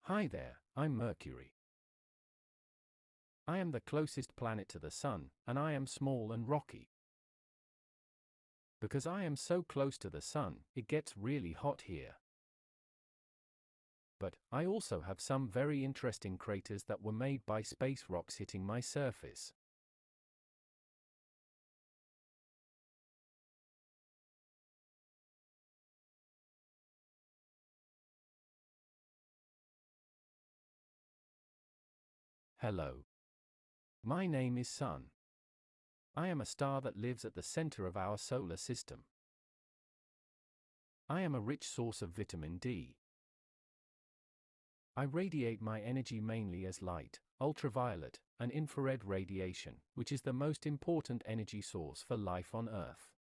Hi there, I'm Mercury. I am the closest planet to the Sun, and I am small and rocky. Because I am so close to the Sun, it gets really hot here. But I also have some very interesting craters that were made by space rocks hitting my surface. Hello. My name is Sun. I am a star that lives at the center of our solar system. I am a rich source of vitamin D. I radiate my energy mainly as light, ultraviolet, and infrared radiation, which is the most important energy source for life on Earth.